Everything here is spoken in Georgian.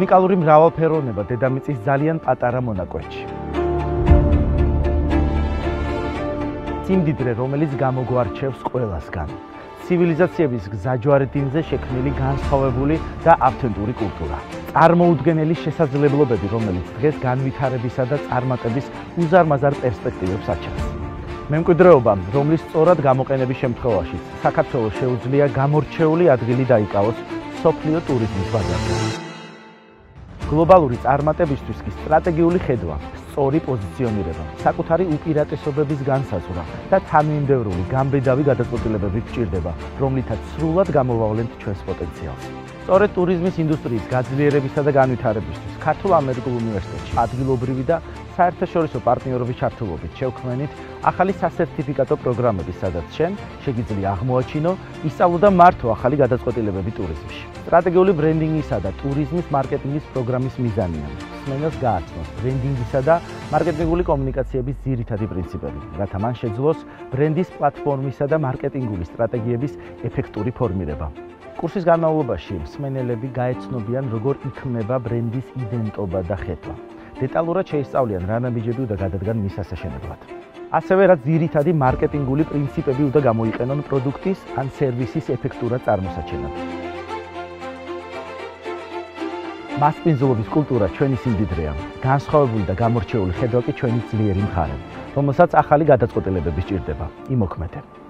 უნიკალური მრავალფეროვნება დედამიწის ძალიან პატარა მონაკვეთში. სიმდიდრე, რომელიც გამოგვარჩევს ყველასგან. ცივილიზაციების გზაჯვარედინზე შექმნილი განსხვავებული და ავთენტური კულტურა. წარმოუდგენელი შესაძლებლობები, რომელიც დღეს განვითარებისა და წარმატების უზარმაზარ პერსპექტივებს აჩენს. მემკვიდრეობა, რომლის სწორად გამოყენების შემთხვევაშიც საქართველოს შეუძლია გამორჩეული ადგილი დაიკავოს მსოფლიო ტურიზმის ბაზარზე. გლობალური წარმატებისთვის კი სტრატეგიული ხედვა, სწორი პოზიციონირება, საკუთარი უპირატესობების განსაზღვრა და თანმიმდევრული გამბედავი გადაწყვეტილებები გჭირდება, რომლითაც სრულად გამოვავლენთ ჩვენს პოტენციალს. სწორედ ტურიზმის ინდუსტრიის გაძლიერებისა და განვითარებისთვის ქართულ ამერიკულ უნივერსიტეტში ადგილობრივი და საერთაშორისო პარტნიორობის ჩართულობით შევქმნით ახალი სასერტიფიკატო პროგრამები, სადაც შენ შეგიძლია აღმოაჩინო, ისწავლო და მართო ახალი გადაწყვეტილებები ტურიზმში. სტრატეგიული ბრენდინგისა და ტურიზმის მარკეტინგის პროგრამის მიზანია მსმენელს გააცნოს ბრენდინგისა და მარკეტინგული კომუნიკაციების ძირითადი პრინციპები, რათა მან შეძლოს ბრენდის პლატფორმისა და მარკეტინგული სტრატეგიების ეფექტური ფორმირება. კურსის განმავლობაში მსმენელები გაეცნობიან, როგორ იქმნება ბრენდის იდენტობა და ხედვა. დეტალურად შეისწავლიან რა ნაბიჯები უნდა გადადგან მის ასაშენებლად. ასევე რა ძირითადი მარკეტინგული პრინციპები უნდა გამოიყენონ პროდუქტის ან სერვისის ეფექტურად წარმოსაჩენად. მასპინძლობის კულტურა ჩვენი სიმდიდრეა, განსხვავებული და გამორჩეული ხედვა კი ჩვენი ძლიერი მხარე, რომელსაც ახალი გადაწყვეტილებები სჭირდება. იმოქმედე.